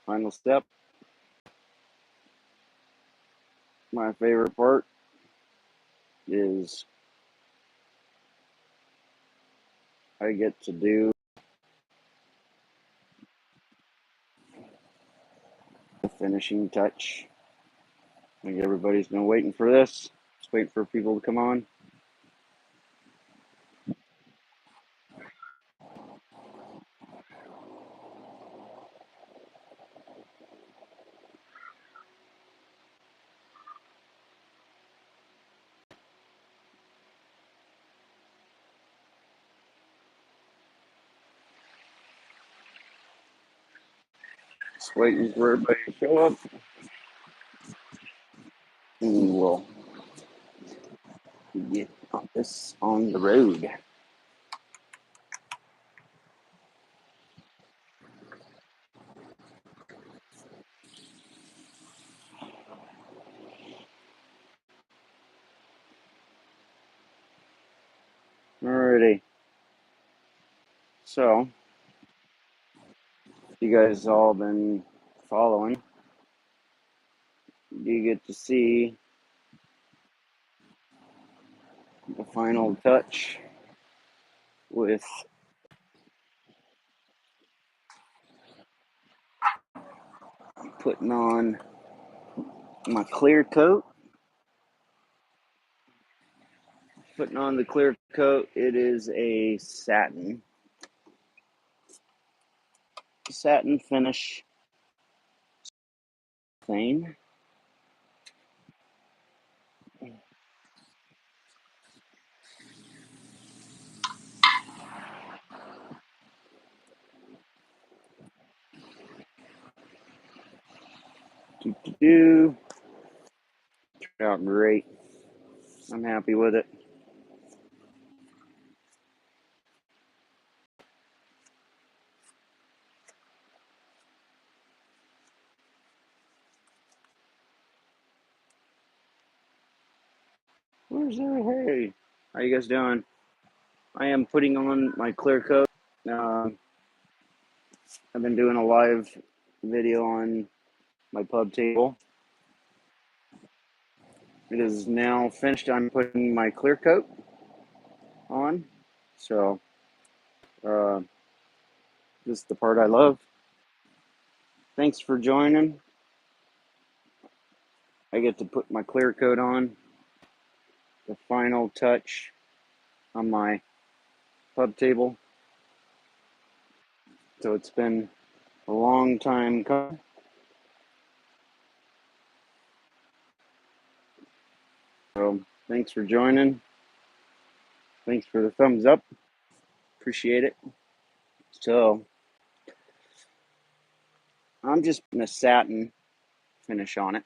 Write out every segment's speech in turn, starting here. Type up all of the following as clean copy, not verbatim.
Final step. My favorite part is I get to do the finishing touch. I think everybody's been waiting for this. Just waiting for people to come on. Just waiting for everybody to show up. And we'll get this on the road. Alrighty. So, you guys all been following. You get to see the final touch with putting on my clear coat. Putting on the clear coat, it is a satin finish thing. Turned out great. I'm happy with it. Where's there? Hey, how you guys doing? I am putting on my clear coat. I've been doing a live video on my pub table. It is now finished. I'm putting my clear coat on. So, this is the part I love. Thanks for joining. I get to put my clear coat on. The final touch on my pub table. So it's been a long time coming. So thanks for joining. Thanks for the thumbs up. Appreciate it. So I'm just putting a satin finish on it.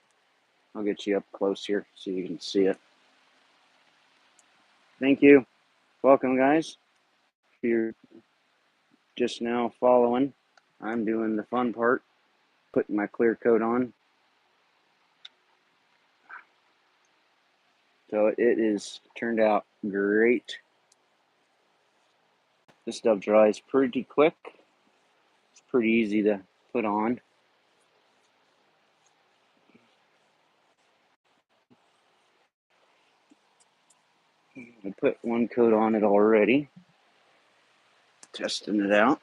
I'll get you up close here so you can see it. Thank you. Welcome, guys. If you're just now following, I'm doing the fun part, putting my clear coat on. So it is turned out great. This stuff dries pretty quick. It's pretty easy to put on. I put one coat on it already. Testing it out.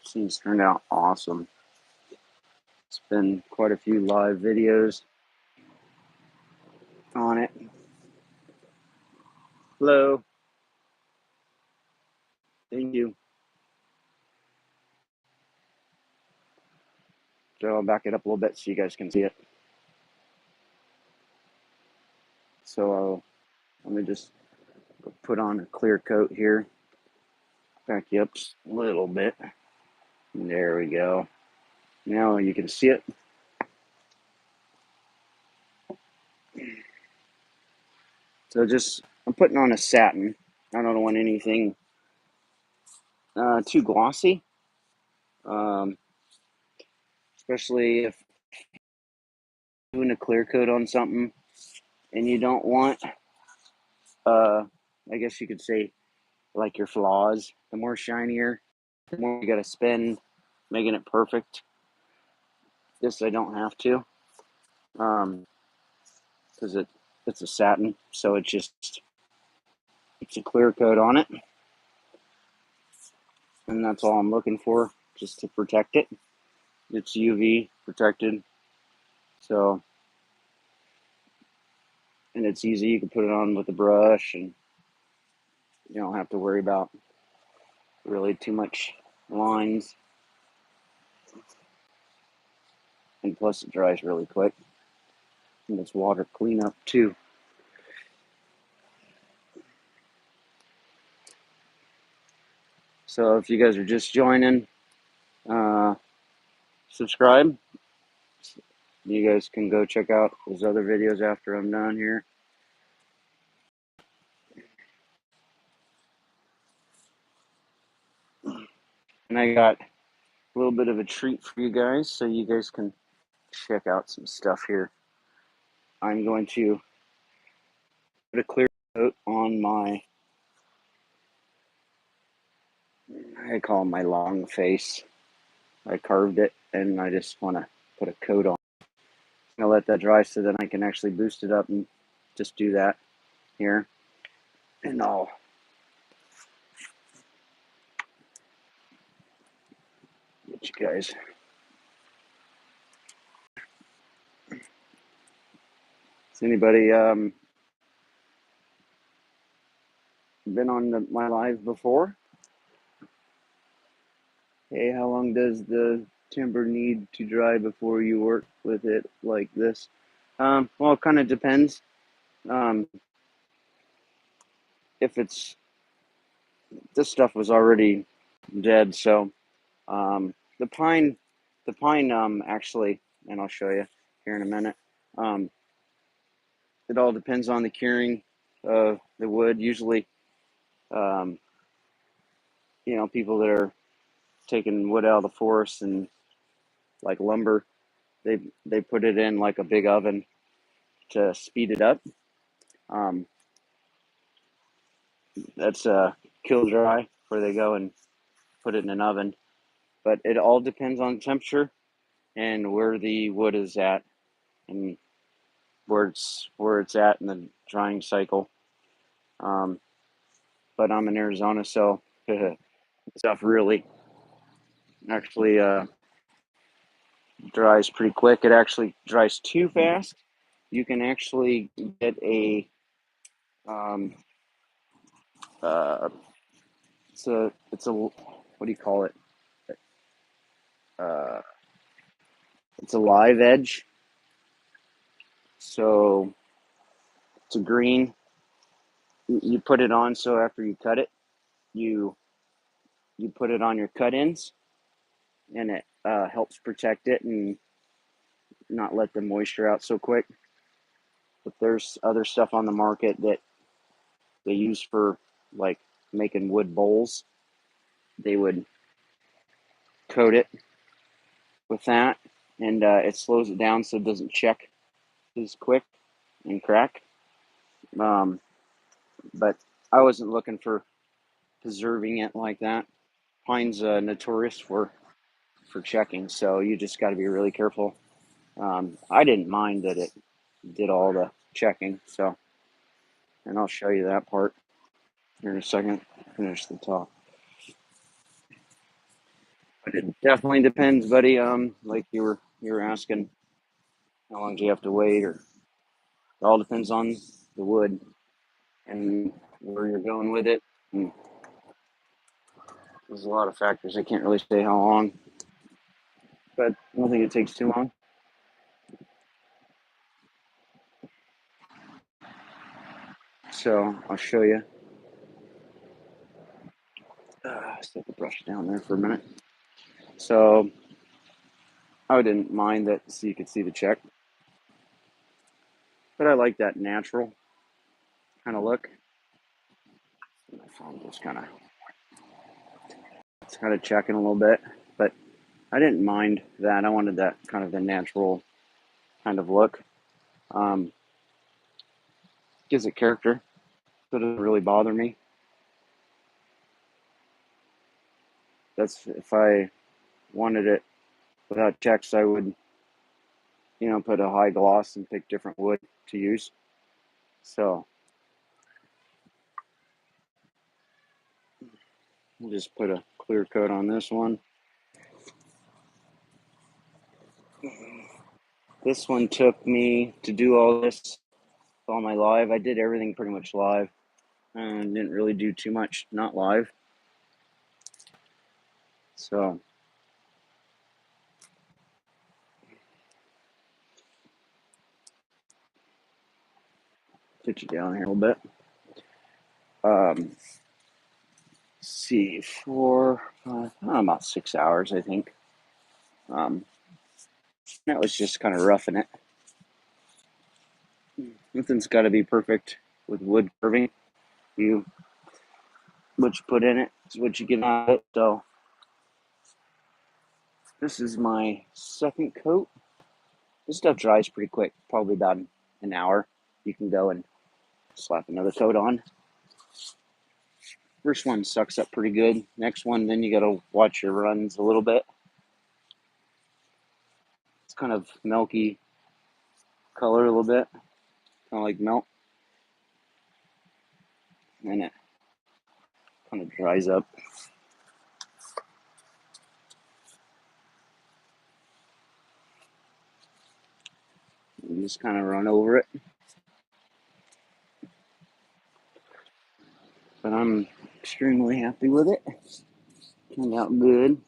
Things turned out awesome. It's been quite a few live videos on it. Hello. Thank you. So I'll back it up a little bit so you guys can see it. So let me just put on a clear coat here. Back you up a little bit. There we go. Now you can see it. So I'm putting on a satin. I don't want anything too glossy, um, especially if doing a clear coat on something and you don't want, uh, I guess you could say, like your flaws. The more shinier, the more you got to spend making it perfect. This I don't have to, because it's a satin, so it's a clear coat on it, and that's all I'm looking for, just to protect it. It's UV protected, so, and it's easy. You can put it on with a brush, and you don't have to worry about really too much lines. And plus, it dries really quick, and it's water cleanup too. So if you guys are just joining, uh, subscribe. You guys can go check out those other videos after I'm done here. And I got a little bit of a treat for you guys, so you guys can check out some stuff here. I'm going to put a clear coat on my, I call it my long face. I carved it, and I just want to put a coat on. I'm going to let that dry so then I can actually boost it up and just do that here. And I'll get you guys. Has anybody been on my live before? Hey, how long does the timber need to dry before you work with it like this? Well, it kind of depends. Um, if it's, this stuff was already dead, so the pine, actually, and I'll show you here in a minute. Um, it all depends on the curing of the wood. Usually, um, people that are taking wood out of the forest and like lumber, they put it in like a big oven to speed it up. Um, that's kill dry, where they go and put it in an oven. But it all depends on temperature and where the wood is at, and where it's at in the drying cycle. Um, but I'm in Arizona, so stuff really actually dries pretty quick. It actually dries too fast. You can actually get a um, uh, it's a what do you call it? Uh, it's a live edge. So it's a green. You put it on, so after you cut it, you you put it on your cut ends, and it helps protect it and not let the moisture out so quick. But there's other stuff on the market that they use for like making wood bowls. They would coat it with that, and it slows it down so it doesn't check as quick and crack. Um, but I wasn't looking for preserving it like that. Pine's notorious for checking, so you just got to be really careful. I didn't mind that it did all the checking, so, and I'll show you that part here in a second. Finish the top. But it definitely depends, buddy. Like you were asking, how long do you have to wait, or it all depends on the wood and where you're going with it. And there's a lot of factors. I can't really say how long, but I don't think it takes too long. So I'll show you. Set the brush down there for a minute. So I didn't mind that, so you could see the check, but I like that natural kind of look. My phone just kind of It's kind of checking a little bit, but I didn't mind that. I wanted that kind of the natural kind of look. Gives it character, so it doesn't really bother me. That's if I wanted it without checks, I would, put a high gloss and pick different wood to use. So we'll just put a clear coat on this one. This one took me to do all this on my live. I did everything pretty much live and didn't really do too much not live. So get you down here a little bit. See, for about 6 hours, I think. That was just kind of roughing it. Nothing's got to be perfect with wood carving. What you put in it is what you get out of it. So this is my second coat. This stuff dries pretty quick, probably about an hour. You can go and slap another coat on. First one sucks up pretty good. Next one, then you got to watch your runs a little bit. It's kind of milky color a little bit, kind of like milk. And it kind of dries up. You just kind of run over it. But I'm extremely happy with it. Turned out good.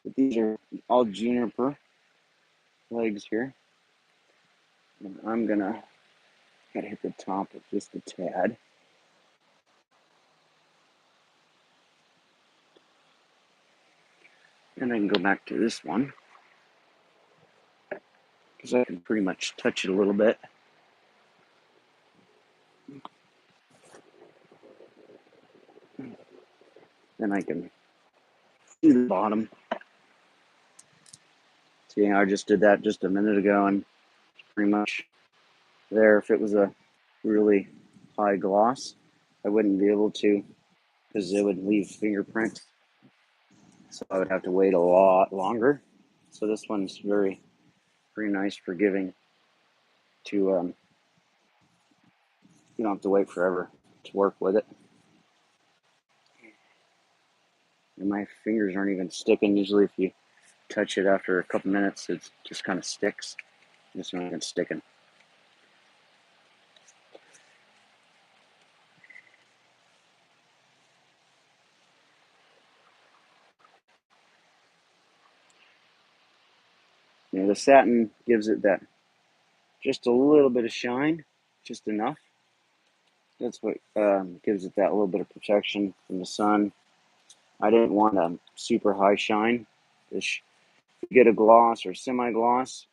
But these are all Juniper legs here. And I'm gotta hit the top with just a tad. And I can go back to this one, because I can pretty much touch it a little bit. Then I can see the bottom. See, I just did that just a minute ago, and pretty much there. If it was a really high gloss, I wouldn't be able to, because it would leave fingerprints. So I would have to wait a lot longer. So this one's pretty nice, forgiving to, you don't have to wait forever to work with it. And my fingers aren't even sticking. Usually if you touch it after a couple minutes, it just kind of sticks. This one isn't sticking. The satin gives it that just a little bit of shine, just enough. That's what gives it that little bit of protection from the sun. I didn't want a super high shine. If you get a gloss or semi-gloss,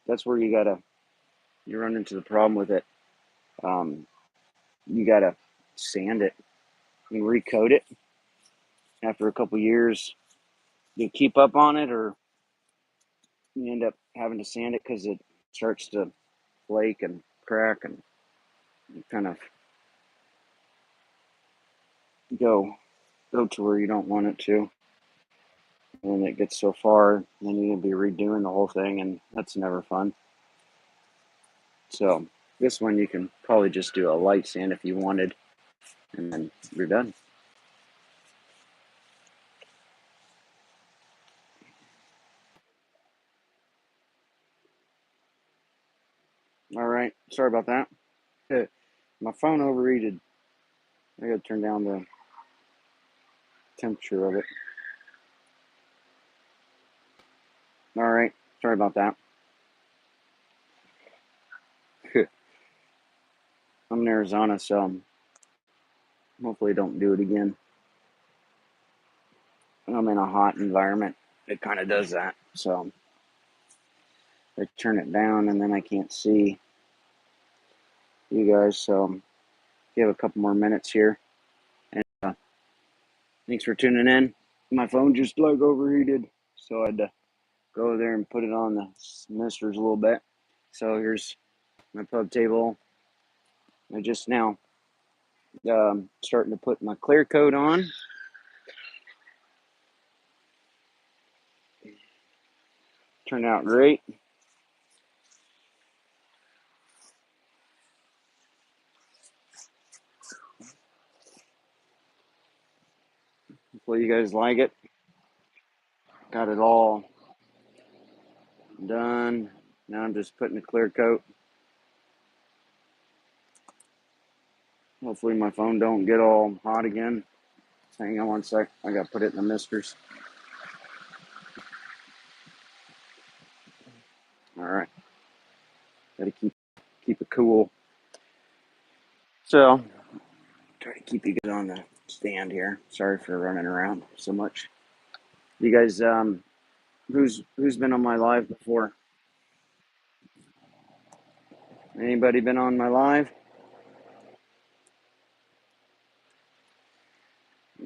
that's where you run into the problem with it. You gotta sand it and recoat it. After a couple years, you keep up on it, or you end up having to sand it because it starts to flake and crack and kind of go to where you don't want it to. And it gets so far, then you're gonna be redoing the whole thing, and that's never fun. So this one you can probably just do a light sand if you wanted, and then you're done. All right, sorry about that. My phone overheated. I gotta turn down the temperature of it. All right, sorry about that. I'm in Arizona, so hopefully don't do it again. I'm in a hot environment. It kind of does that. So I turn it down, and then I can't see you guys. So give a couple more minutes here, and Thanks for tuning in. My phone just like overheated, so I had to go there and put it on the misters a little bit. So here's my pub table. I just now starting to put my clear coat on. Turned out great. Hopefully you guys like it. Got it all done. Now I'm just putting a clear coat. Hopefully my phone don't get all hot again. Hang on one sec. I gotta put it in the misters. All right. Gotta keep it cool. So try to keep you guys on the stand here. Sorry for running around so much. You guys, who's been on my live before? Anybody been on my live?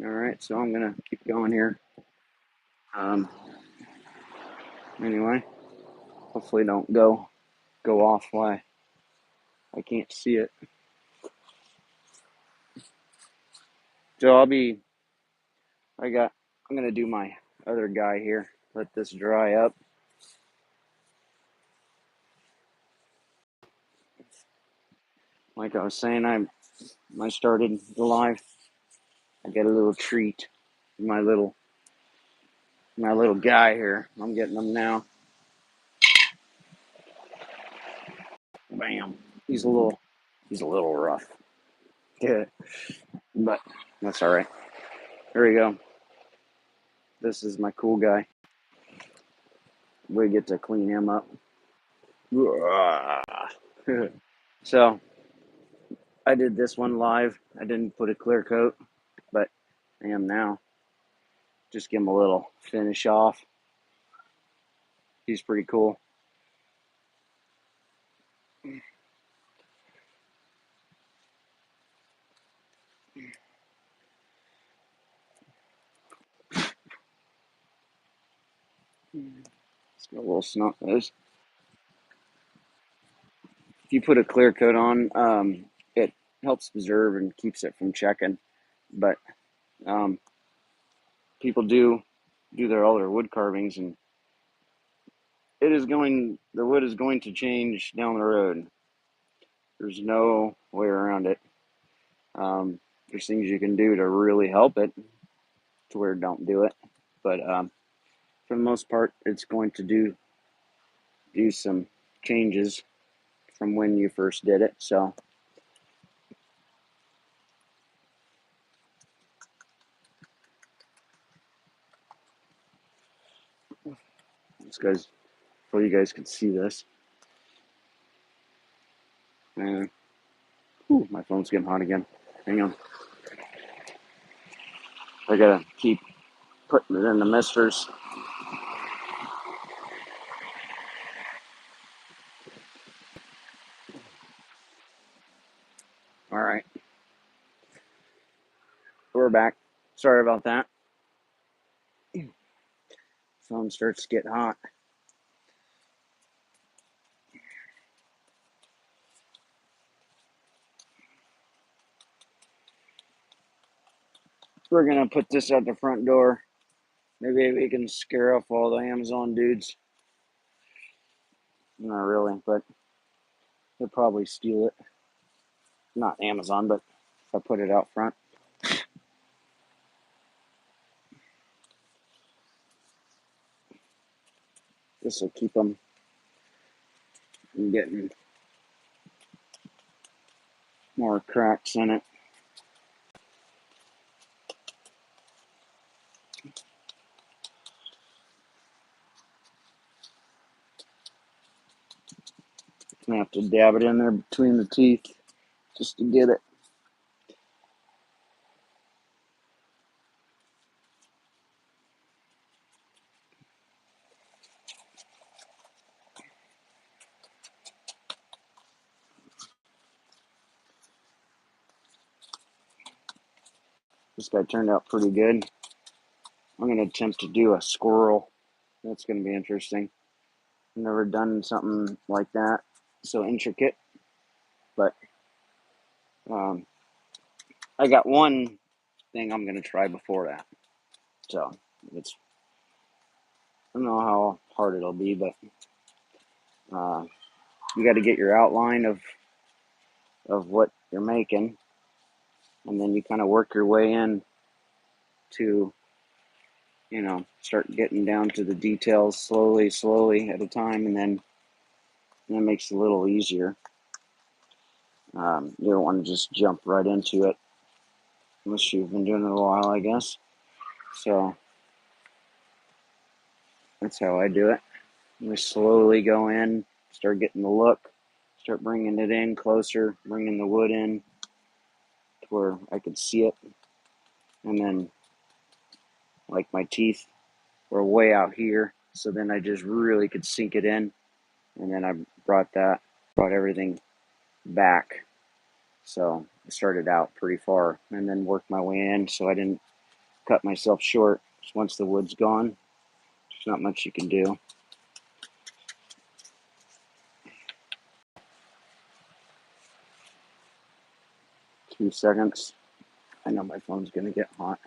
All right, so I'm gonna keep going here. Anyway, hopefully don't go off why I can't see it. So I'm gonna do my other guy here. Let this dry up. Like I was saying, I started the live. I get a little treat. My little guy here. I'm getting him now. Bam. He's a little rough. Yeah. But that's all right. Here we go. This is my cool guy. We get to clean him up. So I did this one live. I didn't put a clear coat, but I am now. Just give him a little finish off. He's pretty cool. It's got a little snot nose. If you put a clear coat on, it helps preserve and keeps it from checking. But um, people do all their wood carvings, and the wood is going to change down the road. There's no way around it. There's things you can do to really help it to where don't do it, but for the most part, it's going to do some changes from when you first did it. So this guy's, so you guys can see this. And my phone's getting hot again. Hang on. I gotta keep putting it in the misters. All right, we're back. Sorry about that. Phone starts to get hot. We're gonna put this at the front door. Maybe we can scare off all the Amazon dudes. Not really, but they'll probably steal it. Not Amazon, but if I put it out front. This will keep them from getting more cracks in it. I'm gonna have to dab it in there between the teeth just to get it. This guy turned out pretty good. I'm going to attempt to do a squirrel. That's going to be interesting. I've never done something like that, so intricate. But I got one thing I'm going to try before that. So I don't know how hard it'll be, but you got to get your outline of what you're making, and then you kind of work your way in to, start getting down to the details slowly at a time, and then it makes it a little easier. You don't want to just jump right into it unless you've been doing it a while, I guess. So that's how I do it. We slowly go in, start getting the look, start bringing it in closer, bringing the wood in to where I could see it. And then, like, my teeth were way out here, so then I just really could sink it in. And then I brought everything back. So I started out pretty far and then worked my way in so I didn't cut myself short. Just once the wood's gone, there's not much you can do. Few seconds. I know my phone's gonna get hot.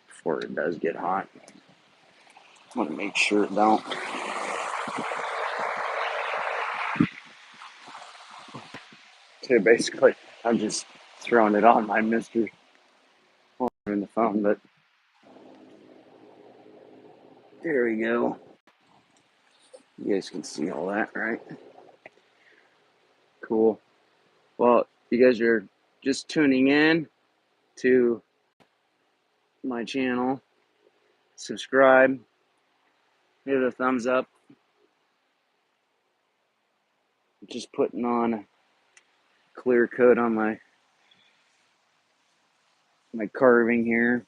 Before it does get hot, I want to make sure it don't. So basically, I'm just throwing it on my Mr. in the phone, but there we go. You guys can see all that, right? Cool. Well, you guys are just tuning in to my channel. Subscribe, give it a thumbs up. Just putting on a clear coat on my carving here.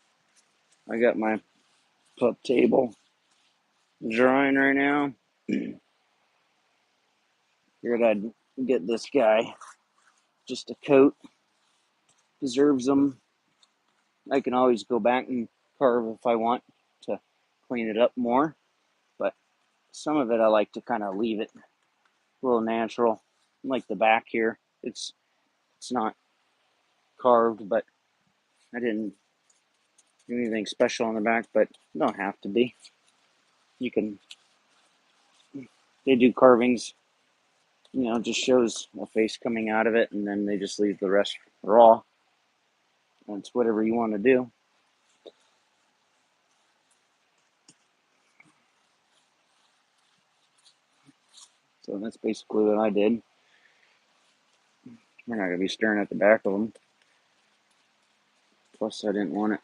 I got my pup table drying right now. Figured I'd get this guy just a coat. Deserves them. I can always go back and carve if I want to clean it up more, but some of it I like to kind of leave it a little natural. Like the back here, it's not carved, but I didn't do anything special on the back, but you don't have to be. You can, they do carvings, just shows a face coming out of it, and then they just leave the rest raw. And it's whatever you want to do. So that's basically what I did. We're not going to be staring at the back of them. Plus, I didn't want it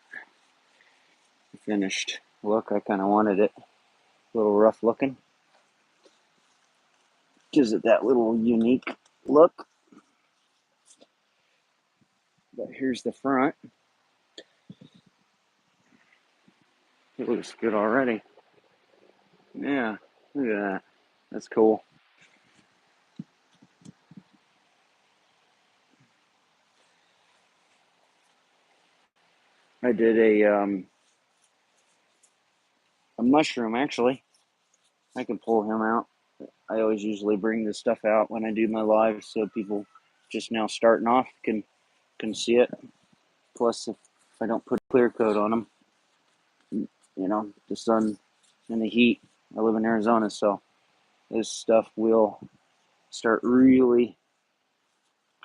finished look. I kind of wanted it a little rough looking. Gives it that little unique look. But here's the front. It looks good already. Yeah, look at that. That's cool. I did a mushroom, actually. I can pull him out. I always usually bring this stuff out when I do my lives so people just now starting off can see it. Plus, if I don't put a clear coat on them, the sun and the heat. I live in Arizona, so this stuff will start really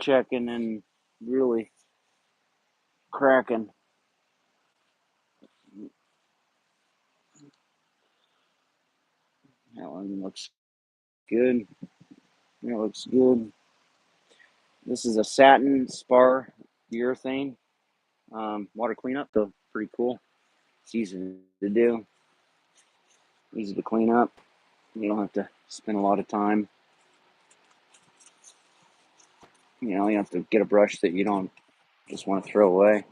checking and really cracking. That one looks good. It looks good. This is a satin spar urethane water cleanup, so pretty cool. It's easy to do, easy to clean up. You don't have to spend a lot of time. You have to get a brush that you don't just want to throw away.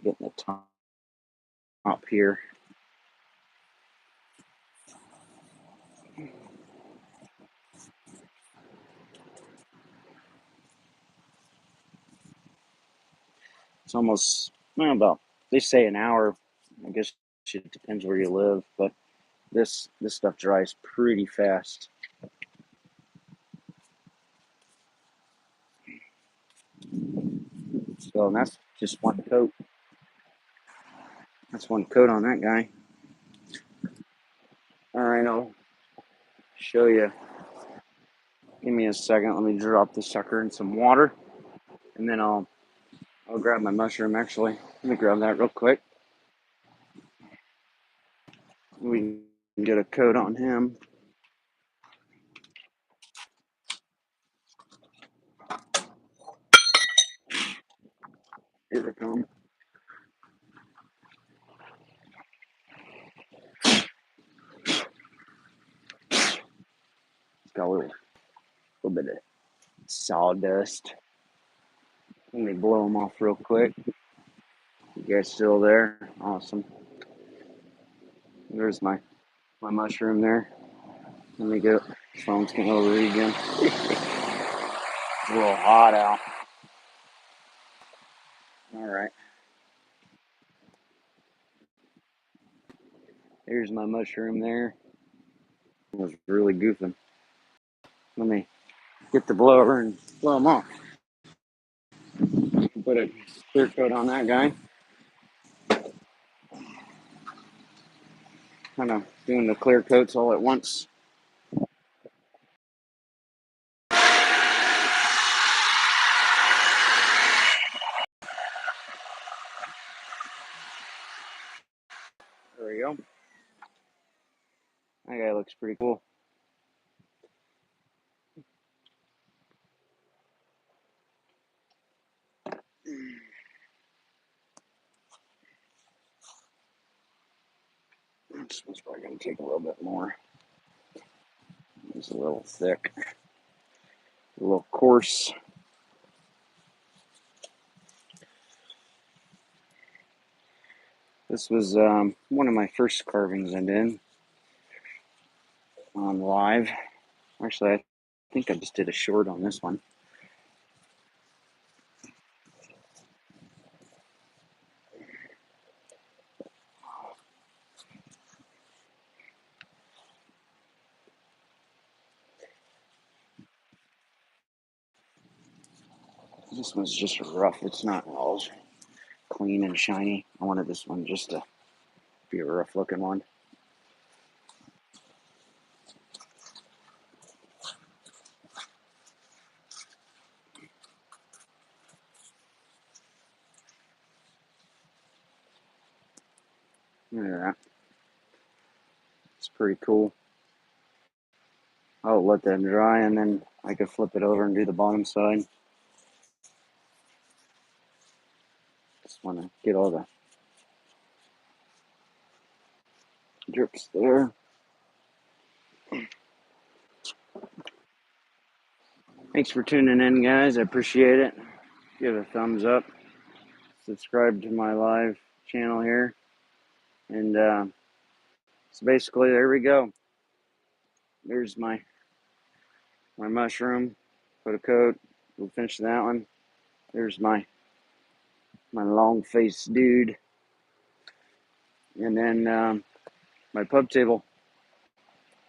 Getting the top here. It's almost, well, about, they say an hour. I guess it depends where you live, but this stuff dries pretty fast. So and that's just one coat. That's one coat on that guy. All right, I'll show you. Give me a second. Let me drop the sucker in some water, and then I'll grab my mushroom. Actually, let me grab that real quick. We can get a coat on him. Here they come. It's got a little bit of sawdust. Let me blow them off real quick. You guys still there? Awesome. There's my mushroom there. Let me go. Phone's getting overheat again. It's a little hot out. All right. Here's my mushroom there. It was really goofing. Let me get the blower and blow them off. Put a clear coat on that guy. Kind of doing the clear coats all at once. There we go. That guy looks pretty cool. This one's probably going to take a little bit more. It's a little thick. A little coarse. This was one of my first carvings I did on live. Actually, I think I just did a short on this one. This one's just rough. It's not all clean and shiny. I wanted this one just to be a rough looking one. Look at that. It's pretty cool. I'll let that dry and then I could flip it over and do the bottom side. Just want to get all the drips there. Thanks for tuning in, guys. I appreciate it. Give a thumbs up. Subscribe to my live channel here. And so basically, there we go. There's my mushroom. Put a coat. We'll finish that one. There's my long-faced dude. And then my pub table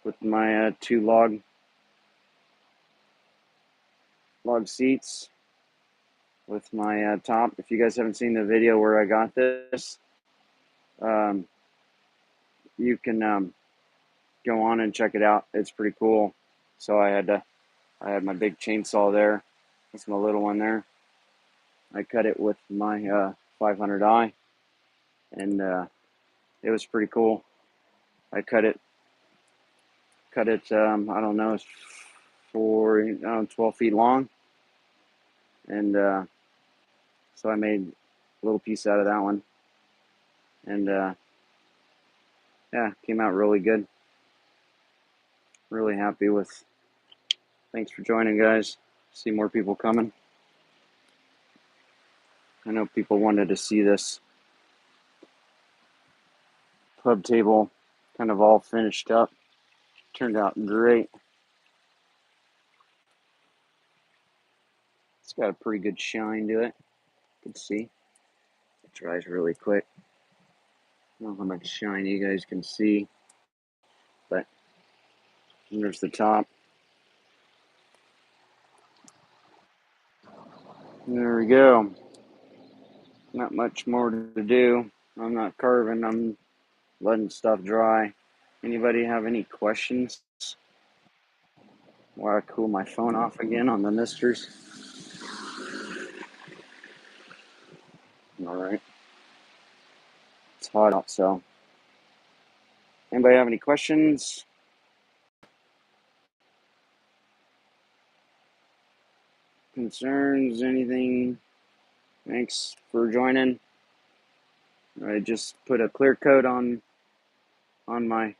with my two log seats with my top. If you guys haven't seen the video where I got this, you can go on and check it out. It's pretty cool. So I had my big chainsaw there. That's my little one there. I cut it with my 500i, and it was pretty cool. I cut it. I don't know, it's 12 feet long, and so I made a little piece out of that one, and yeah, came out really good. Really happy with. Thanks for joining, guys. See more people coming. I know people wanted to see this pub table kind of all finished up. Turned out great. It's got a pretty good shine to it. You can see. Dries really quick. I don't know how much shine you guys can see, but there's the top. There we go. Not much more to do. I'm not carving, I'm letting stuff dry. Anybody have any questions? While I cool my phone off again on the misters. Alright. It's hot out, so. Anybody have any questions? Concerns? Anything? Thanks for joining. I just put a clear coat on my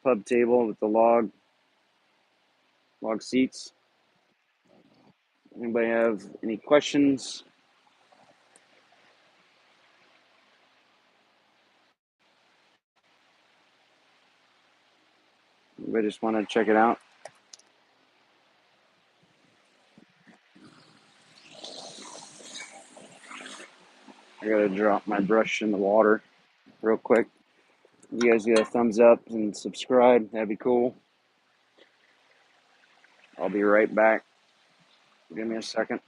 pub table with the log seats. Anybody have any questions? Anybody just want to check it out? I gotta drop my brush in the water real quick. You guys get a thumbs up and subscribe. That'd be cool. I'll be right back. Give me a second.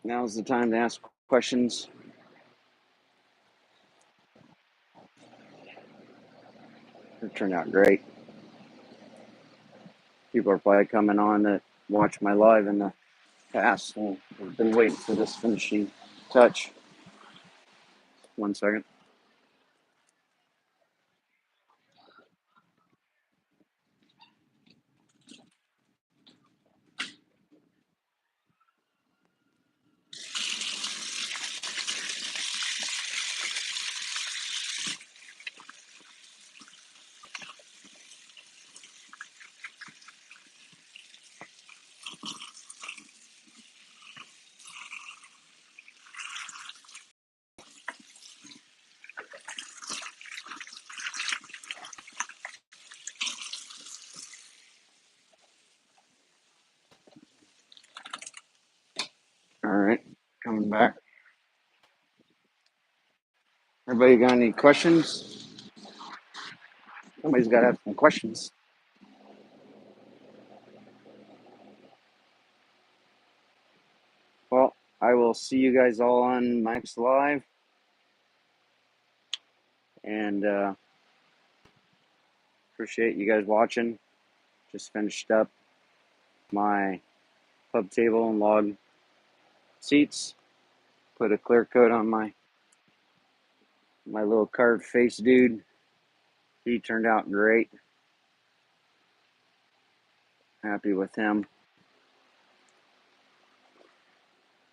Now's the time to ask questions. It turned out great. People are probably coming on to watch my live in the past. So I've been waiting for this finishing touch. 1 second. All right, coming back. Everybody got any questions? Somebody's got to have some questions. Well, I will see you guys all on my next live. And appreciate you guys watching. Just finished up my pub table and log seats. Put a clear coat on my little carved face dude. He turned out great. Happy with him.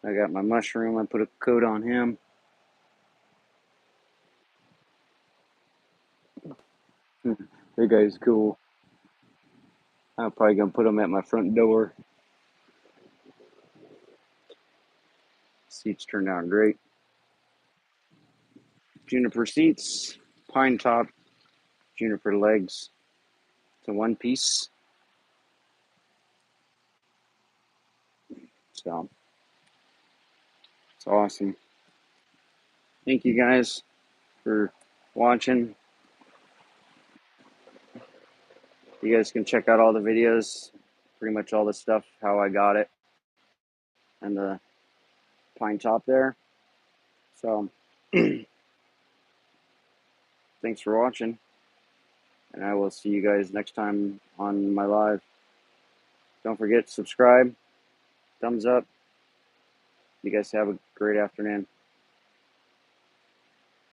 I got my mushroom. I put a coat on him. That guy's cool. I'm probably gonna put him at my front door. Seats turned out great. Juniper seats, pine top, juniper legs. It's a one piece. So it's awesome. Thank you guys for watching. You guys can check out all the videos, pretty much all the stuff, how I got it, and the pine top there. So thanks for watching, and I will see you guys next time on my live. Don't forget to subscribe, thumbs up. You guys have a great afternoon.